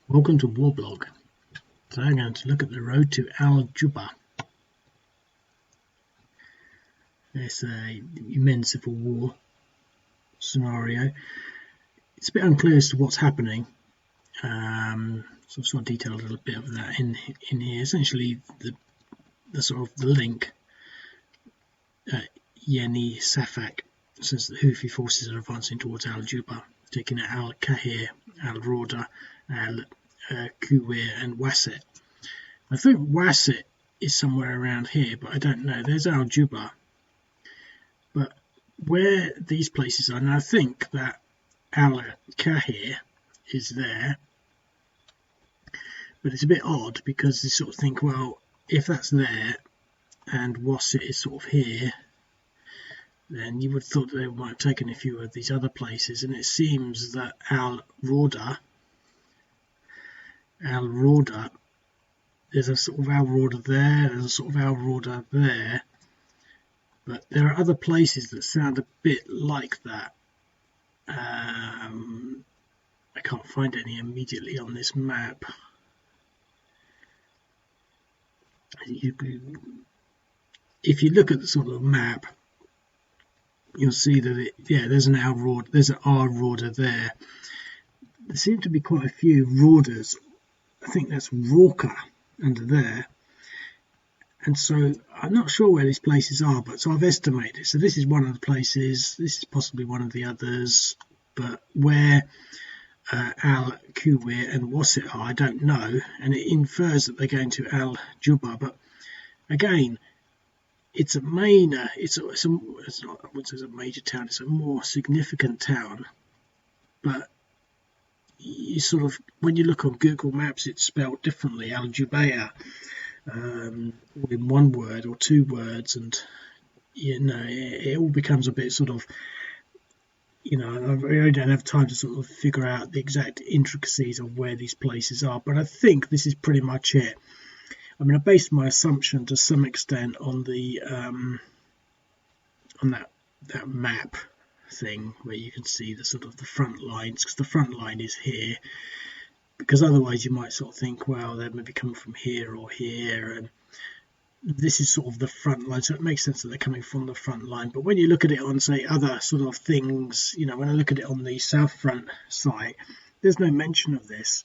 Welcome to Warblog. Today I'm going to look at the road to al-Jubah. It's a Yemen civil war scenario. It's a bit unclear as to what's happening. So I've sort of detailed a little bit of that in here. Essentially, the sort of the link. Yeni Safak says the Houthi forces are advancing towards al-Jubah, taking out al-Qahir, al-Rawda, al-Khuweir and Waset. I think Waset is somewhere around here, but I don't know. There's al-Jubah. But where these places are, and I think that al-Qahir is there, but it's a bit odd because you sort of think, well, if that's there and Waset is sort of here, then you would have thought they might have taken a few of these other places, and it seems that al-Rawda, there's a sort of al-Rawda there, there's a sort of al-Rawda there, but there are other places that sound a bit like that. I can't find any immediately on this map. If you look at the sort of map, you'll see that there's an al-Rawda, there's an al-Rawda there. There seem to be quite a few Rawdas. I think that's Rorka under there, and so I'm not sure where these places are, but so I've estimated. So this is one of the places, this is possibly one of the others, but where al-Khuweir and Waset are, I don't know, and it infers that they're going to al-Jubah, but again, it's a main, it's not, I wouldn't say it's a major town, it's a more significant town, but you sort of, when you look on Google Maps, it's spelled differently, al-Jubah, in one word or two words, and it all becomes a bit sort of, I really don't have time to sort of figure out the exact intricacies of where these places are, but I think this is pretty much it. I mean, I based my assumption to some extent on the on that map thing where you can see the sort of the front lines, because the front line is here, because otherwise you might sort of think, well, they may be coming from here or here, and this is sort of the front line, so it makes sense that they're coming from the front line. But when you look at it on, say, other sort of things, when I look at it on the south front site, there's no mention of this,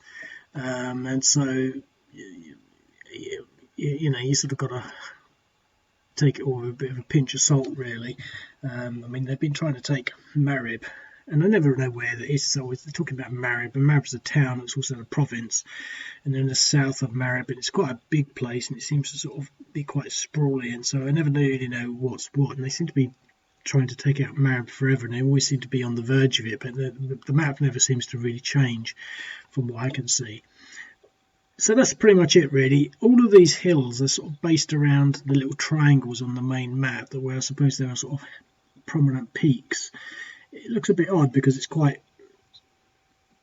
and so you sort of got to take it all with a bit of a pinch of salt, really. I mean, they've been trying to take Marib, and I never know where that is. So they're talking about Marib, and Marib's a town, it's also a province, and then the south of Marib, and it's quite a big place, and it seems to sort of be quite sprawly, and so I never really know what's what, and they seem to be trying to take out Marib forever, and they always seem to be on the verge of it, but the map never seems to really change from what I can see. So that's pretty much it, really. All of these hills are sort of based around the little triangles on the main map, that where I suppose there are sort of prominent peaks. It looks a bit odd because it's quite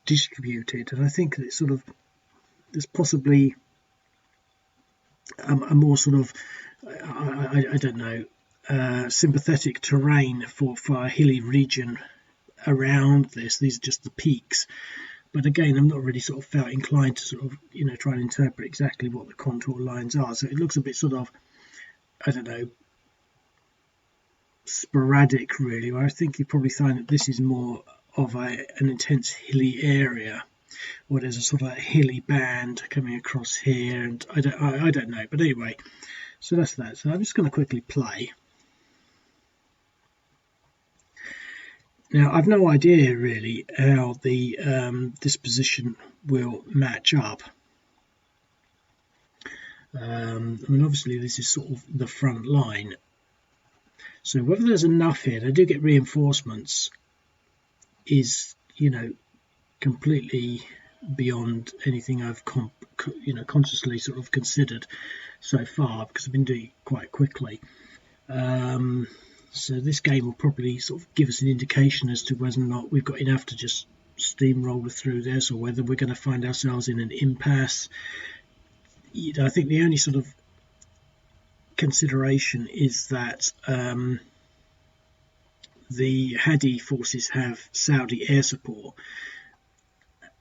distributed, and I think that it's sort of, there's possibly a more sort of, I don't know, sympathetic terrain for a hilly region around this. These are just the peaks. But again, I'm not really sort of felt inclined to sort of, try and interpret exactly what the contour lines are. So it looks a bit sort of, I don't know, sporadic, really. Where I think you probably find that this is more of an intense hilly area, or there's a sort of hilly band coming across here, and I don't know. But anyway, so that's that. So I'm just going to quickly play. Now, I've no idea really how the disposition will match up. I mean, obviously this is sort of the front line. So whether there's enough here, they do get reinforcements, is, completely beyond anything I've consciously sort of considered so far, because I've been doing it quite quickly. So this game will probably sort of give us an indication as to whether or not we've got enough to just steamroller through this, or whether we're going to find ourselves in an impasse. I think the only sort of consideration is that the Hadi forces have Saudi air support,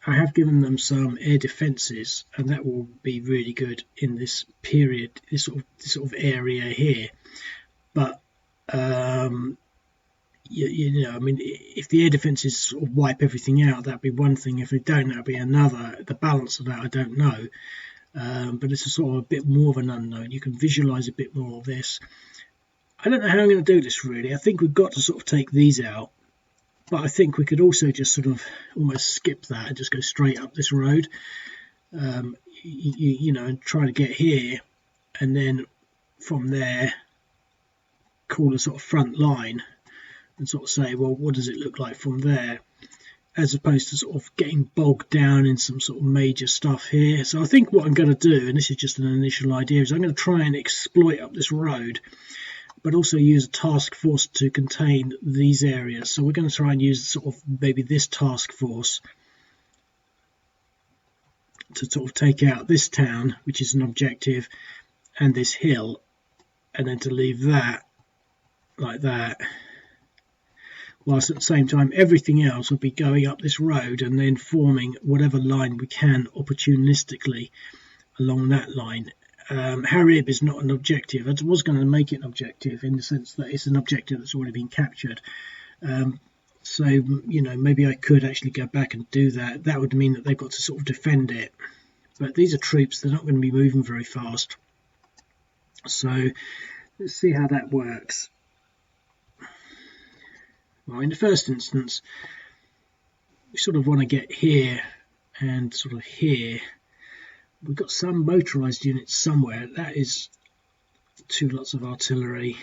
I have given them some air defences, and that will be really good in this period, this sort of area here. But you know, I mean, if the air defences sort of wipe everything out, that'd be one thing. If they don't, that'd be another. The balance of that, I don't know. But it's a sort of a bit more of an unknown. You can visualise a bit more of this. I don't know how I'm going to do this really. I think we've got to sort of take these out, but I think we could also just sort of almost skip that and just go straight up this road, you know, and try to get here, and then from there call a sort of front line and sort of say, well, what does it look like from there, as opposed to sort of getting bogged down in some sort of major stuff here. So I think what I'm going to do, and this is just an initial idea, is I'm going to try and exploit up this road, but also use a task force to contain these areas. So we're going to try and use sort of maybe this task force to sort of take out this town, which is an objective, and this hill, and then to leave that like that, whilst at the same time everything else will be going up this road and then forming whatever line we can opportunistically along that line. Harib is not an objective. I was going to make it an objective in the sense that it's an objective that's already been captured. So, you know, maybe I could actually go back and do that. That would mean that they've got to sort of defend it. But these are troops, they're not going to be moving very fast. So let's see how that works. Well, in the first instance, we sort of want to get here and sort of here. We've got some motorised units somewhere. That is 2 lots of artillery.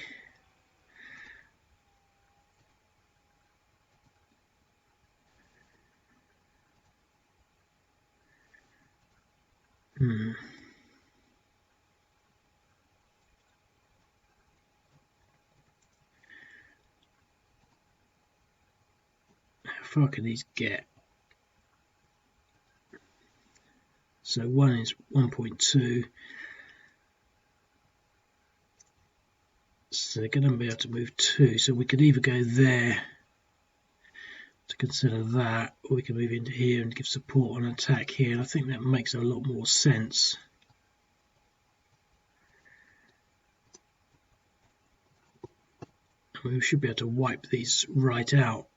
How far can these get? So one is 1.2. So they're going to be able to move 2. So we could either go there to consider that, or we can move into here and give support on attack here. And I think that makes a lot more sense. I mean, we should be able to wipe these right out.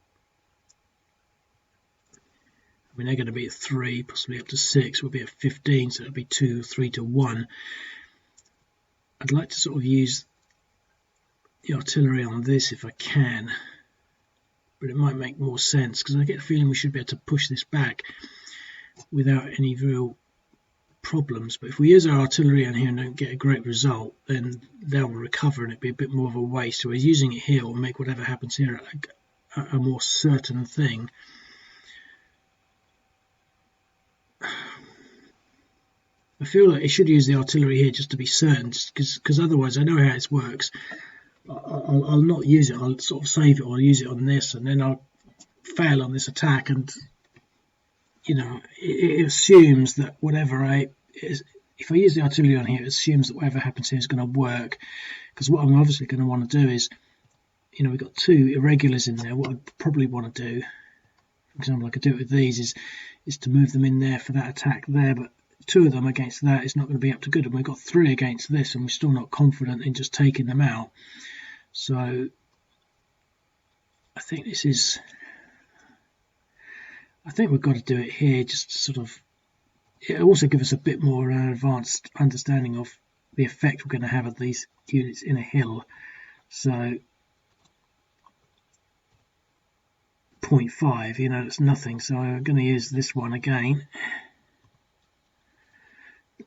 I mean, they're going to be at 3, possibly up to 6. We'll be at 15, so it'll be 2, 3 to 1. I'd like to sort of use the artillery on this if I can, but it might make more sense because I get the feeling we should be able to push this back without any real problems. But if we use our artillery on here and don't get a great result, then they'll recover and it'll be a bit more of a waste. So we're using it here will make whatever happens here a more certain thing. I feel like it should use the artillery here just to be certain, because otherwise I know how it works. I'll not use it. I'll sort of save it, or I'll use it on this, and then I'll fail on this attack. And you know, it assumes that whatever if I use the artillery on here, it assumes that whatever happens here is going to work. Because what I'm obviously going to want to do is, you know, we've got 2 irregulars in there. What I'd probably want to do, for example, I could do it with these, is to move them in there for that attack there, but 2 of them against that is not going to be up to good, and we've got 3 against this, and we're still not confident in just taking them out. So I think we've got to do it here, just to sort of, it also gives us a bit more advanced understanding of the effect we're going to have of these units in a hill. So 0.5, you know, it's nothing, so I'm going to use this one again.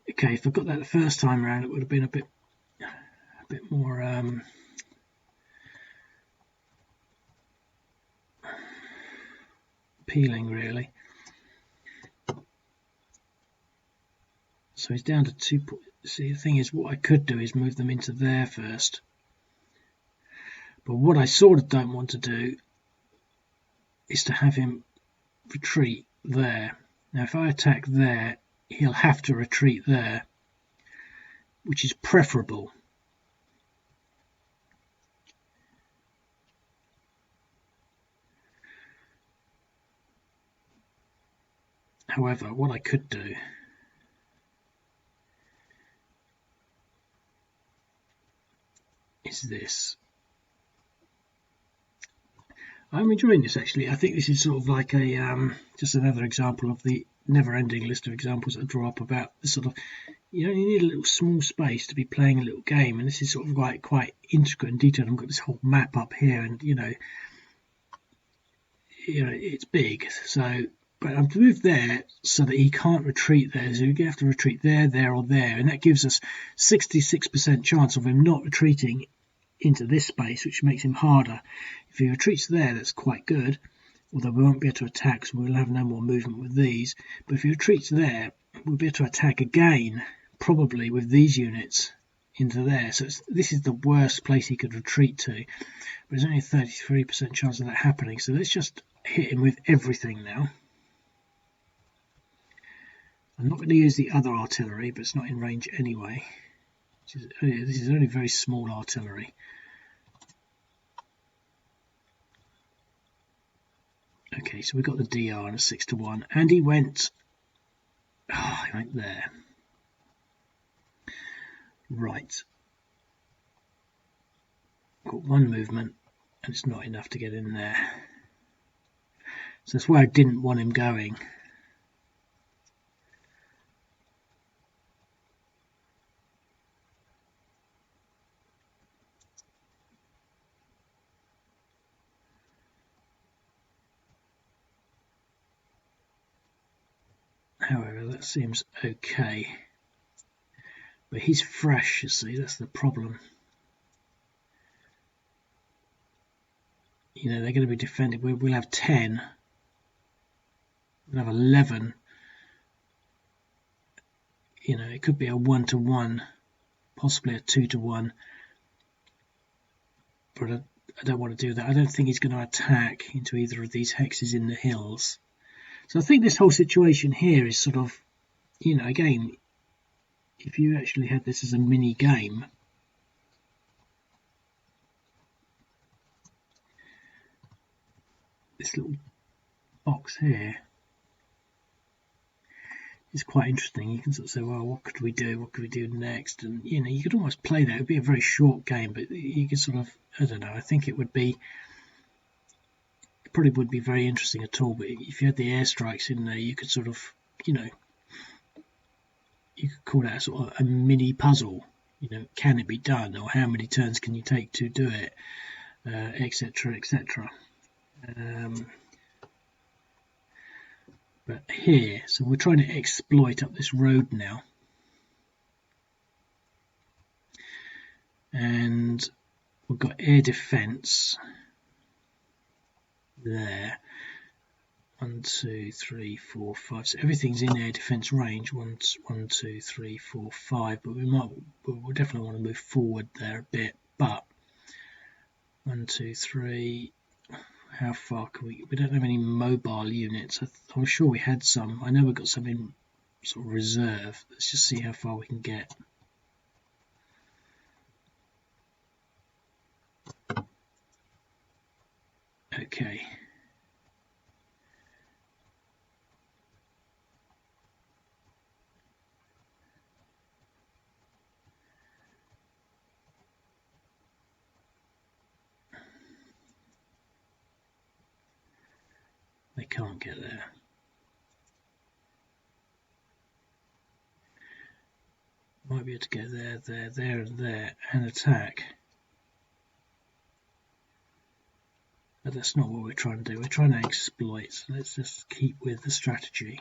Okay, if I got that the first time around, it would have been a bit more appealing, really. So he's down to 2. See, the thing is, what I could do is move them into there first. But what I sort of don't want to do is to have him retreat there. Now, if I attack there, he'll have to retreat there, which is preferable. However, what I could do is this. I'm enjoying this actually. I think this is sort of like a just another example of the never-ending list of examples that draw up about the sort of, you only need a little small space to be playing a little game, and this is sort of like quite intricate and detailed. I've got this whole map up here, and it's big. So, but I've moved there so that he can't retreat there. So you have to retreat there, there, or there, and that gives us 66% chance of him not retreating into this space, which makes him harder. If he retreats there, that's quite good, although we won't be able to attack, so we'll have no more movement with these. But if he retreats there, we'll be able to attack again, probably with these units into there. So this is the worst place he could retreat to, but there's only a 33% chance of that happening. So let's just hit him with everything now. I'm not going to use the other artillery, but it's not in range anyway. This is only very small artillery. Okay, so we got the DR and a 6-1, and he went there. Right. Got one movement, and it's not enough to get in there. So that's why I didn't want him going. However, that seems okay. But he's fresh, you see, that's the problem. They're going to be defended. We'll have 10. We'll have 11. It could be a 1-1, possibly a 2-1. But I don't want to do that. I don't think he's going to attack into either of these hexes in the hills. So I think this whole situation here is sort of, again, if you actually had this as a mini game, this little box here is quite interesting. You can sort of say, well, what could we do? What could we do next? And, you could almost play that. It would be a very short game, but you could sort of, I don't know, I think it probably would be very interesting at all. But if you had the airstrikes in there, you could sort of, you could call that a sort of a mini puzzle. Can it be done, or how many turns can you take to do it, etc., etc. But here, so we're trying to exploit up this road now, and we've got air defense there. 1, 2, 3, 4, 5. So everything's in air defense range. 1, 2, 3, 4, 5. But we'll definitely want to move forward there a bit. But 1, 2, 3. How far can we? We don't have any mobile units. I'm sure we had some. I know we've got some in sort of reserve. Let's just see how far we can get. Okay. They can't get there. Might be able to get there, there, there, and there, and attack. But that's not what we're trying to do. We're trying to exploit. So let's just keep with the strategy.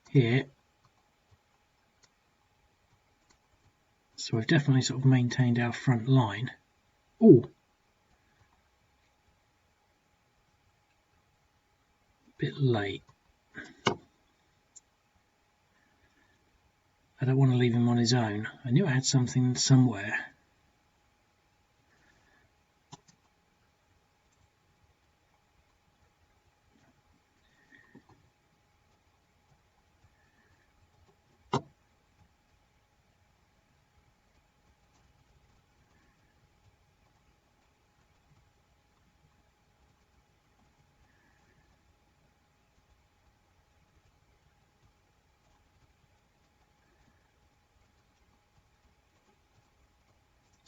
Here. So we've definitely sort of maintained our front line. Oh! Bit late. I don't want to leave him on his own. I knew I had something somewhere.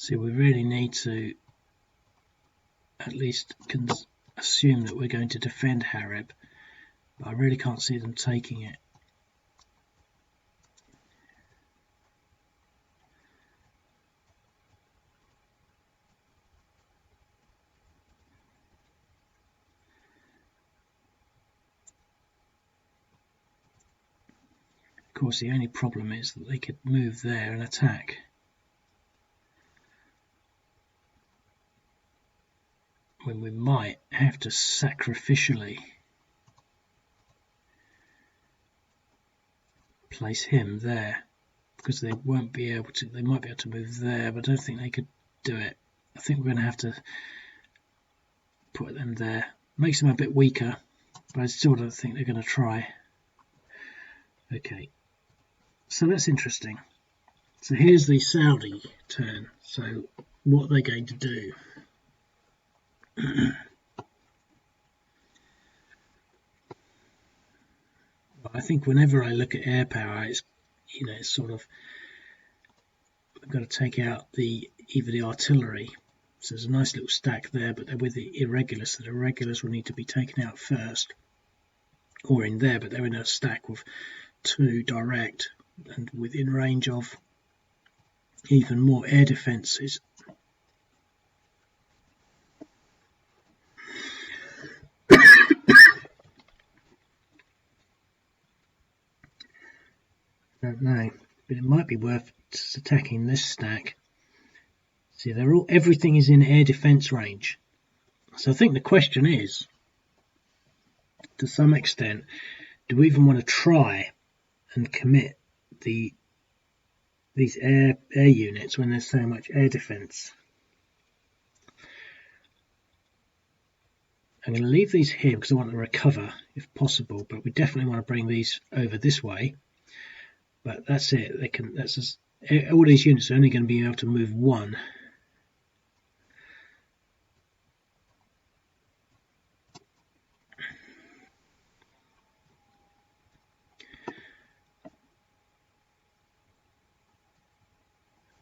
So we really need to at least assume that we're going to defend Harib, but I really can't see them taking it. Of course, the only problem is that they could move there and attack. When we might have to sacrificially place him there, because they won't be able to. They might be able to move there, but I don't think they could do it. I think we're going to have to put them there. Makes them a bit weaker, but I still don't think they're going to try. Okay, so that's interesting. So here's the Saudi turn. So what are they going to do? I think whenever I look at air power, it's sort of, I've got to take out either the artillery. So there's a nice little stack there, but they're with the irregulars, so the irregulars will need to be taken out first, or in there, but they're in a stack with 2 direct and within range of even more air defences. I don't know, but it might be worth just attacking this stack. See, everything is in air defence range. So I think the question is, to some extent, do we even want to try and commit these air units when there's so much air defence? I'm going to leave these here because I want to recover if possible, but we definitely want to bring these over this way. But that's it. All these units are only going to be able to move 1.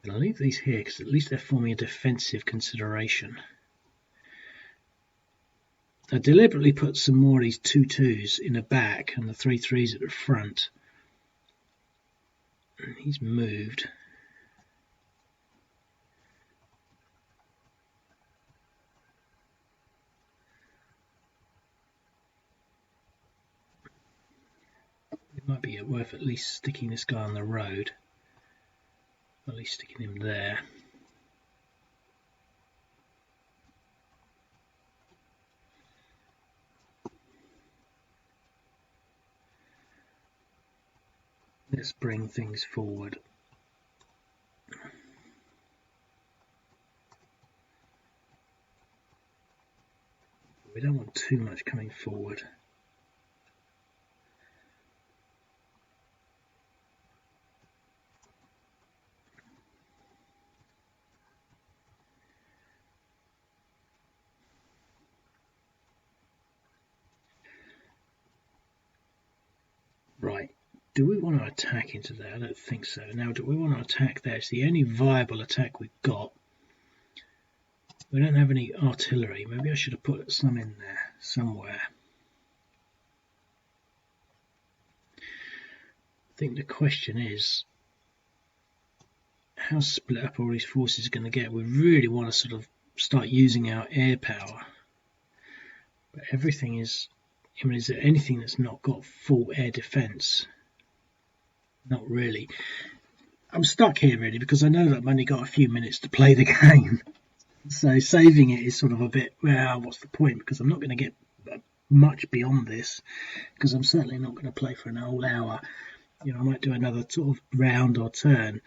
I'll leave these here because at least they're forming a defensive consideration. I deliberately put some more of these 2-2s in the back and the 3-3s at the front. And he's moved. It might be worth at least sticking this guy on the road. At least sticking him there. Let's bring things forward. We don't want too much coming forward. Right. Do we want to attack into there? I don't think so. Now, do we want to attack there? It's the only viable attack we've got. We don't have any artillery. Maybe I should have put some in there somewhere. I think the question is, how split up all these forces are going to get? We really want to sort of start using our air power. But everything is... I mean, is there anything that's not got full air defence? Not really. I'm stuck here really because I know that I've only got a few minutes to play the game. So saving it is sort of a bit, well, what's the point? Because I'm not going to get much beyond this, because I'm certainly not going to play for an whole hour. I might do another sort of round or turn.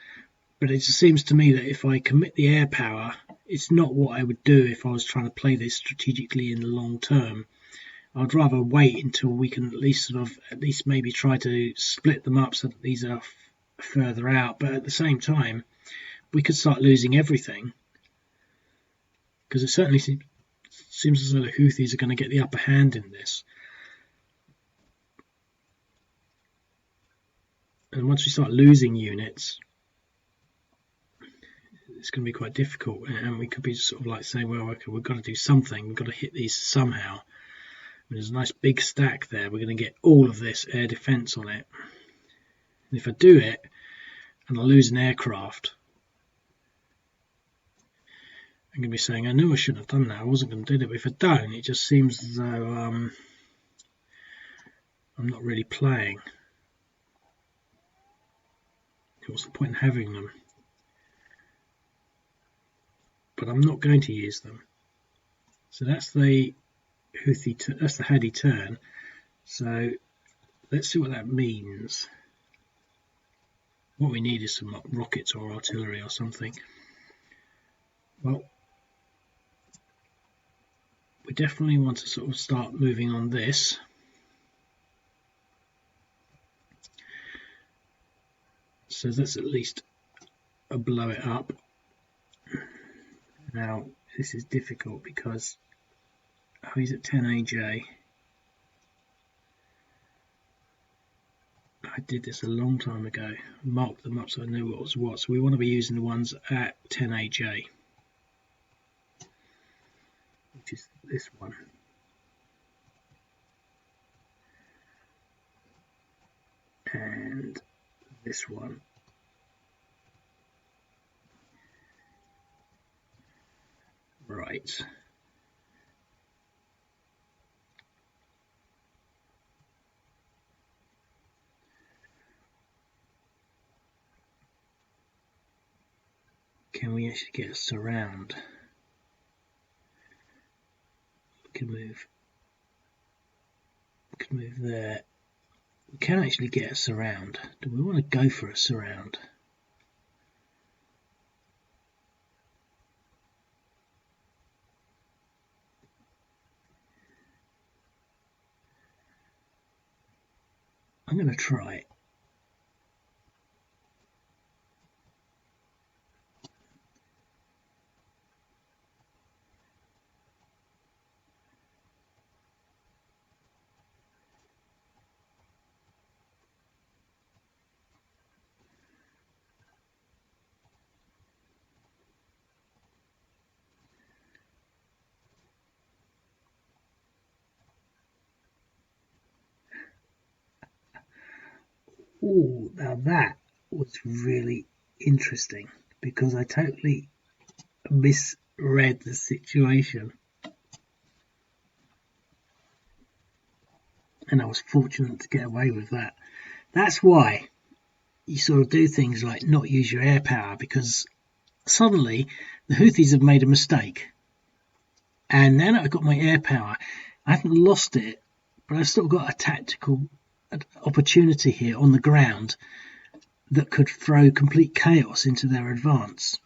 But it just seems to me that if I commit the air power, it's not what I would do if I was trying to play this strategically in the long term. I'd rather wait until we can at least maybe try to split them up so that these are further out. But at the same time, we could start losing everything, because it certainly seems as though the Houthis are going to get the upper hand in this. And once we start losing units, it's going to be quite difficult, and we could be sort of like saying, well, okay, we've got to do something, we've got to hit these somehow. There's a nice big stack there, we're going to get all of this air defence on it. And if I do it and I lose an aircraft, I'm going to be saying, I knew I shouldn't have done that, I wasn't going to do that, but if I don't, it just seems as though I'm not really playing. What's the point in having them? But I'm not going to use them. So that's the Houthi, that's the Hadi turn. So let's see what that means. What we need is some rockets or artillery or something. Well, we definitely want to sort of start moving on this. So let's at least blow it up. Now this is difficult because he's at 10 AJ. I did this a long time ago, marked them up so I knew what was what. So we want to be using the ones at 10 AJ, which is this one. And this one. Right. Can we actually get a surround? We can move there. We can actually get a surround. Do we want to go for a surround? I'm going to try it. Oh, now that was really interesting because I totally misread the situation. And I was fortunate to get away with that. That's why you sort of do things like not use your air power, because suddenly the Houthis have made a mistake. And now that I've got my air power, I haven't lost it, but I've still got a tactical opportunity here on the ground that could throw complete chaos into their advance.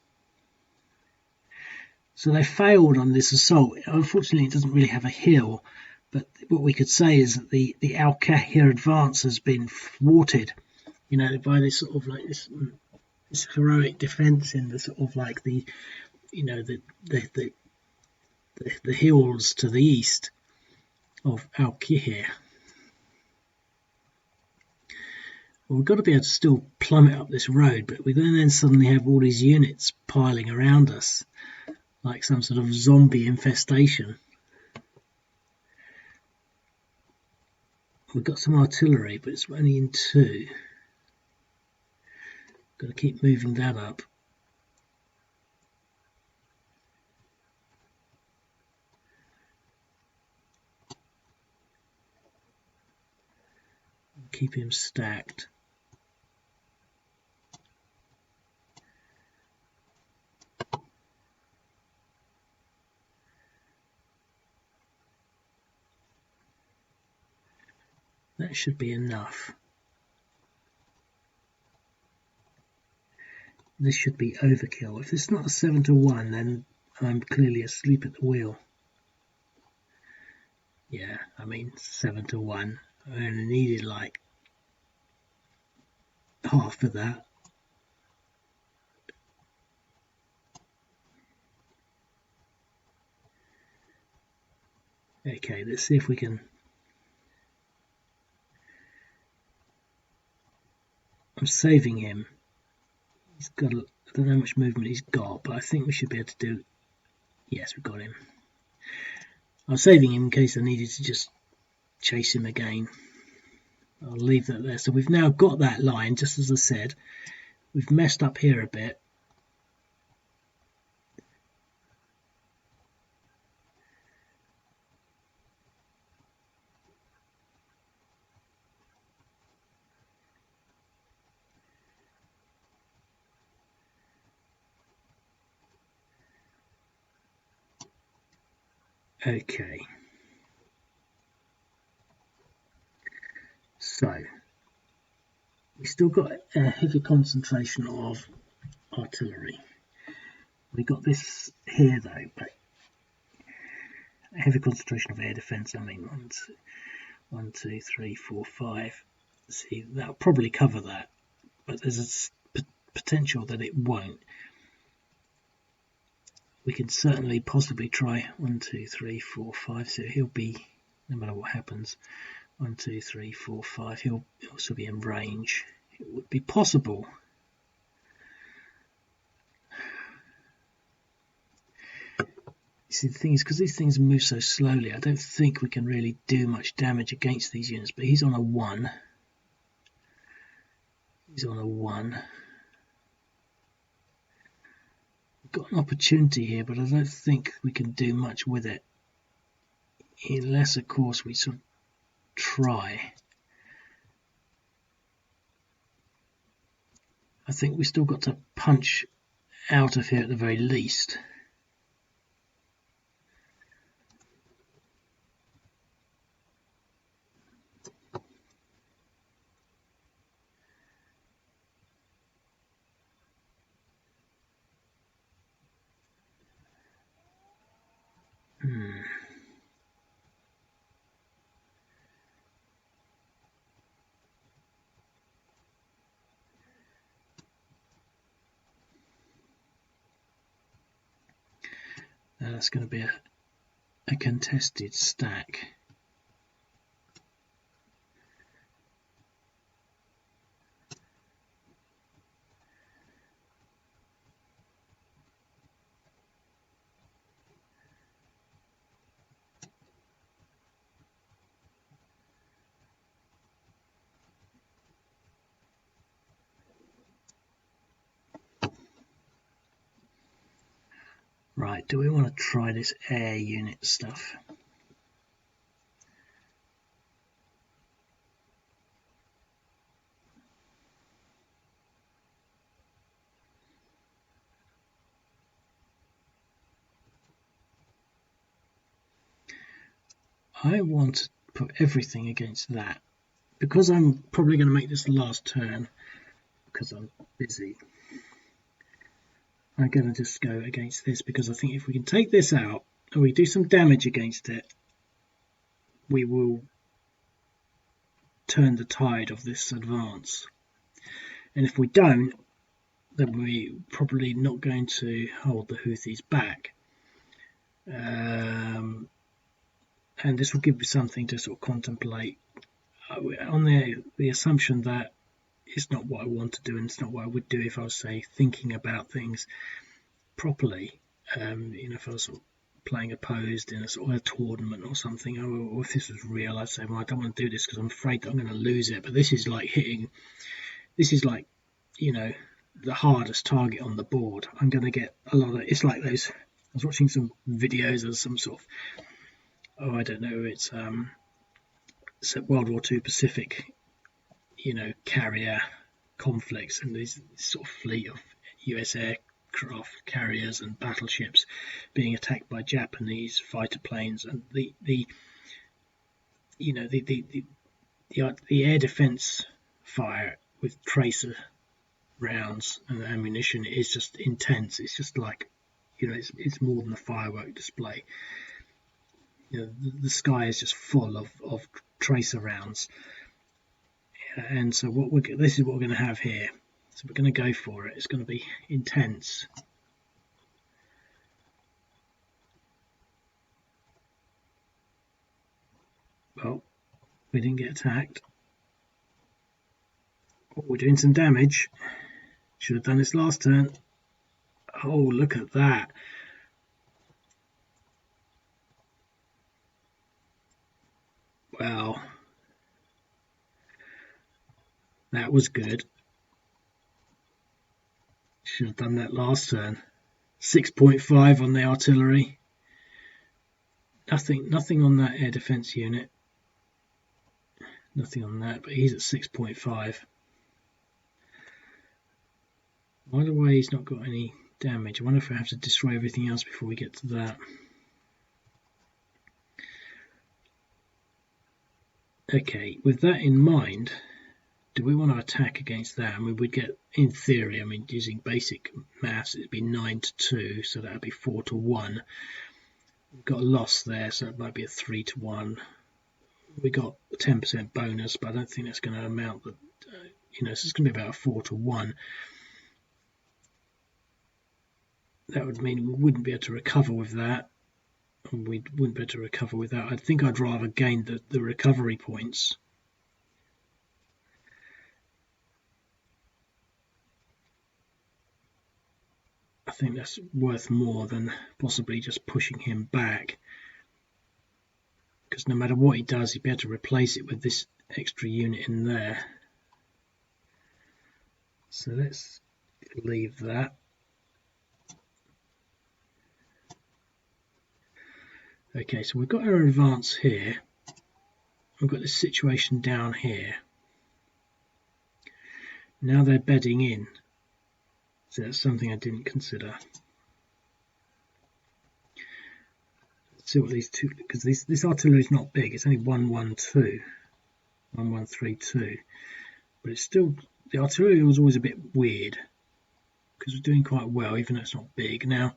So they failed on this assault. Unfortunately, it doesn't really have a hill, but what we could say is that the al-Qahir advance has been thwarted, by this sort of like this heroic defense in the sort of like the hills to the east of al-Qahir. Well, we've got to be able to still plummet up this road, but we're going to then suddenly have all these units piling around us like some sort of zombie infestation. We've got some artillery, but it's only in 2. Got to keep moving that up. Keep him stacked. That should be enough. This should be overkill. If it's not a 7-1, then I'm clearly asleep at the wheel. Yeah, 7-1. I only needed like half of that. Okay, let's see if we can. I'm saving him. He's got I don't know how much movement he's got, but I think we should be able to do... Yes, we've got him. I was saving him in case I needed to just chase him again. I'll leave that there. So we've now got that line, just as I said. We've messed up here a bit. Okay. So we've still got a heavy concentration of artillery. We've got this here though, but a heavy concentration of air defence. I mean, 1, 2, 3, 4, 5. See, that'll probably cover that, but there's a potential that it won't. We can certainly possibly try 1, 2, 3, 4, 5. So he'll be, no matter what happens, 1, 2, 3, 4, 5. He'll also be in range. It would be possible. You see, the thing is, because these things move so slowly, I don't think we can really do much damage against these units. But he's on a 1. He's on a 1. We've got an opportunity here, but I don't think we can do much with it. Unless, of course, we sort of try. I think we've still got to punch out of here at the very least. That's going to be a contested stack. Right, do we want to try this air unit stuff? I want to put everything against that. Because I'm probably going to make this the last turn, because I'm busy, I'm going to just go against this, because I think if we can take this out, and we do some damage against it, we will turn the tide of this advance. And if we don't, then we're probably not going to hold the Houthis back. And this will give me something to sort of contemplate on the assumption that it's not what I want to do, and it's not what I would do if I was, say, thinking about things properly. If I was sort of playing opposed in a sort of a tournament or something, or if this was real, I'd say, well, I don't want to do this because I'm afraid that I'm going to lose it. But this is like the hardest target on the board. I'm going to get a lot of, it's like those, I was watching some videos of some sort of, I don't know, it's World War II Pacific, carrier conflicts, and this sort of fleet of US aircraft carriers and battleships being attacked by Japanese fighter planes, and the air defense fire with tracer rounds and ammunition is just intense. It's just like, it's more than a firework display. The sky is just full of tracer rounds, and so this is what we're going to have here. So we're going to go for it. It's going to be intense. Well, we didn't get attacked. Oh, we're doing some damage. Should have done this last turn. Oh, look at that. Well, that was good. Should have done that last turn. 6.5 on the artillery. Nothing on that air defense unit. Nothing on that, but he's at 6.5. By the way, he's not got any damage. I wonder if I have to destroy everything else before we get to that. Okay, with that in mind, do we want to attack against that? I mean, we'd get, in theory, I mean, using basic maths, it'd be 9-2, so that would be 4-1. We've got a loss there, so it might be a 3-1. We got a 10% bonus, but I don't think that's going to amount. But so it's going to be about a 4-1. That would mean we wouldn't be able to recover with that. And we wouldn't be able to recover with that. I think I'd rather gain the recovery points. I think that's worth more than possibly just pushing him back. Because no matter what he does, he'd be able to replace it with this extra unit in there. So let's leave that. Okay, so we've got our advance here. We've got this situation down here. Now they're bedding in. So that's something I didn't consider. Let's see what these two, because this artillery is not big. It's only 112, 1132, but it's still, the artillery was always a bit weird because we're doing quite well, even though it's not big. Now,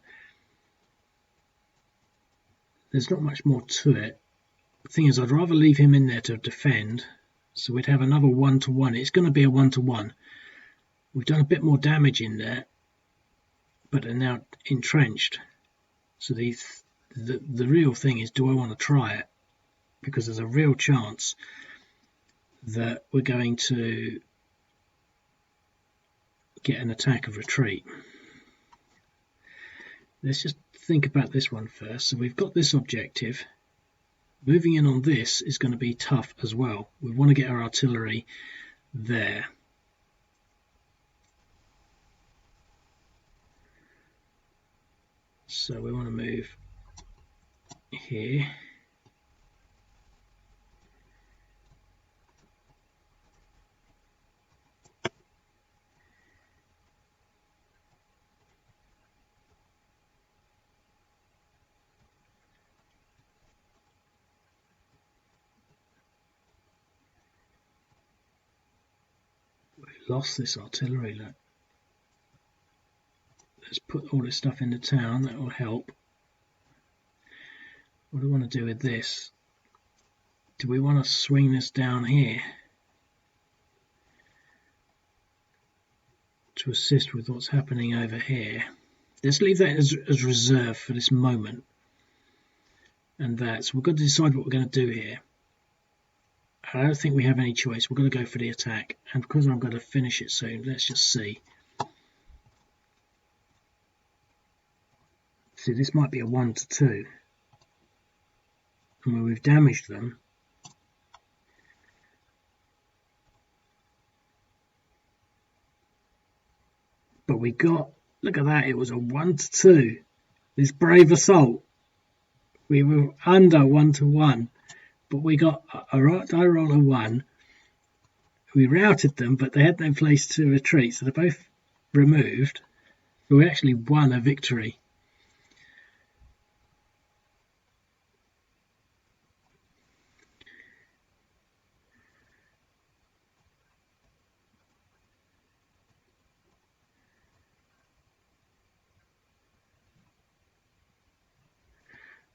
there's not much more to it. The thing is, I'd rather leave him in there to defend, so we'd have another 1-1. It's going to be a 1-1. We've done a bit more damage in there, but they're now entrenched. So the real thing is, do I want to try it? Because there's a real chance that we're going to get an attack of retreat. Let's just think about this one first. So we've got this objective. Moving in on this is going to be tough as well. We want to get our artillery there. So we want to move here. We lost this artillery, look. Let's put all this stuff into town, that will help. What do we want to do with this? Do we want to swing this down here to assist with what's happening over here? Let's leave that as reserve for this moment. And so we've got to decide what we're going to do here. I don't think we have any choice. We're going to go for the attack. And because I'm going to finish it soon, let's just see. See, this might be a 1-2. And when we've damaged them, but we got, look at that, it was a 1-2. This brave assault. We were under 1-1, but we got a die roll of 1. We routed them, but they had no place to retreat, so they're both removed. So we actually won a victory.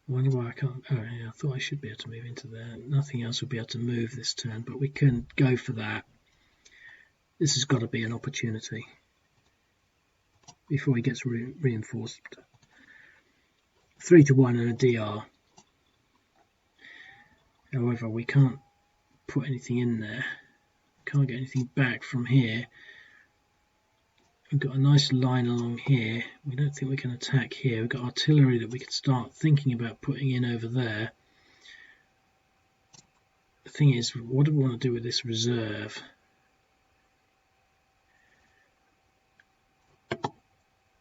I wonder why I can't. Oh, yeah, I thought I should be able to move into there. Nothing else will be able to move this turn, but we can go for that. This has got to be an opportunity before he gets reinforced. 3-1 and a DR. However, we can't put anything in there. Can't get anything back from here. we've got a nice line along here. We don't think we can attack here. We've got artillery that we can start thinking about putting in over there. The thing is, what do we want to do with this reserve?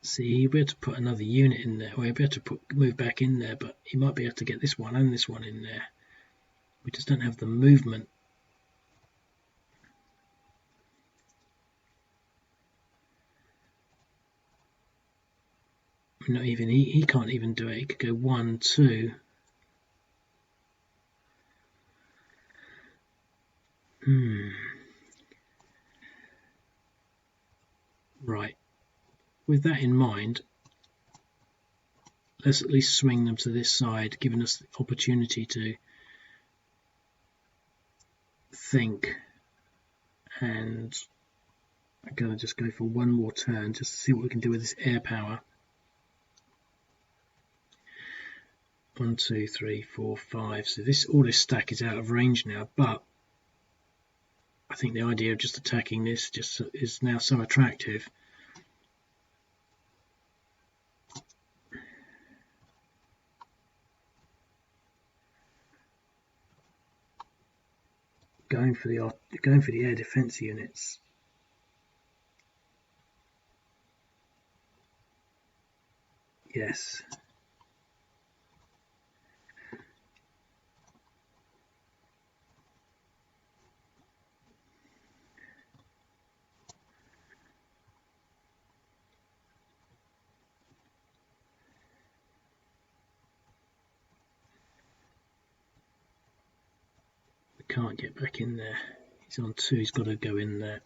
See, he'll be able to put another unit in there, or he'll be able to move back in there, but he might be able to get this one and this one in there. We just don't have the movement. Not even he can't even do it. He could go 1, 2. Right. With that in mind, let's at least swing them to this side, giving us the opportunity to think. And I'm going to just go for one more turn just to see what we can do with this air power. 1, 2, 3, 4, 5. So all this stack is out of range now, but I think the idea of just attacking this just is now so attractive. Going for the air defense units. Yes. Can't get back in there. He's on 2, he's got to go in there.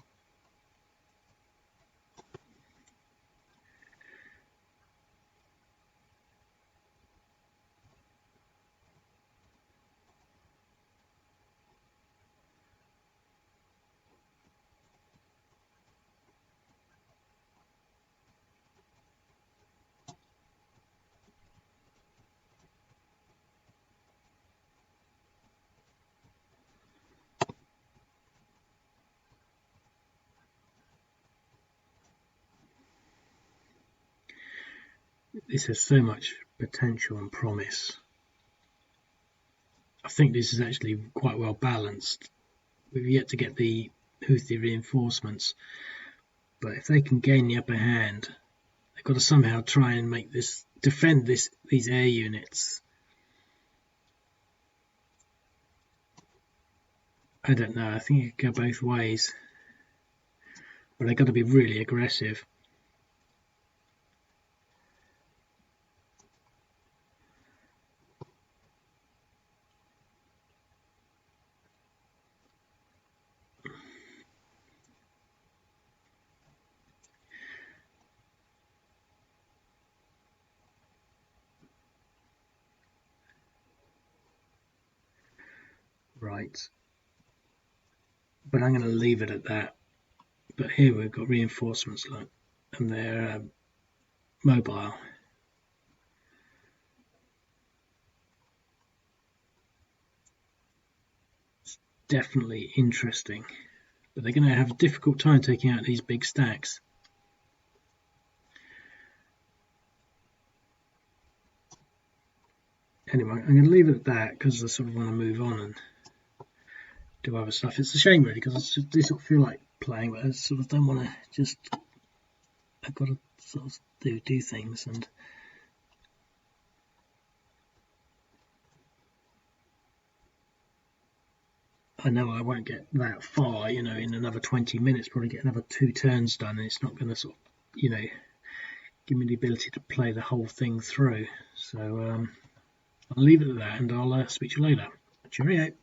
This has so much potential and promise. I think this is actually quite well balanced. We've yet to get the Houthi reinforcements, but if they can gain the upper hand, they've got to somehow try and make this defend these air units. I don't know. I think it could go both ways, but they've got to be really aggressive. Right, but I'm going to leave it at that. But here we've got reinforcements, look, and they're mobile. It's definitely interesting, but they're going to have a difficult time taking out these big stacks. Anyway, I'm going to leave it at that because I sort of want to move on and do other stuff. It's a shame really because I do sort of feel like playing, but I sort of don't want to just. I've got to sort of do things, and I know I won't get that far. You know, in another 20 minutes, probably get another 2 turns done, and it's not going to sort of, you know, give me the ability to play the whole thing through. So I'll leave it at that, and I'll speak to you later. Cheerio.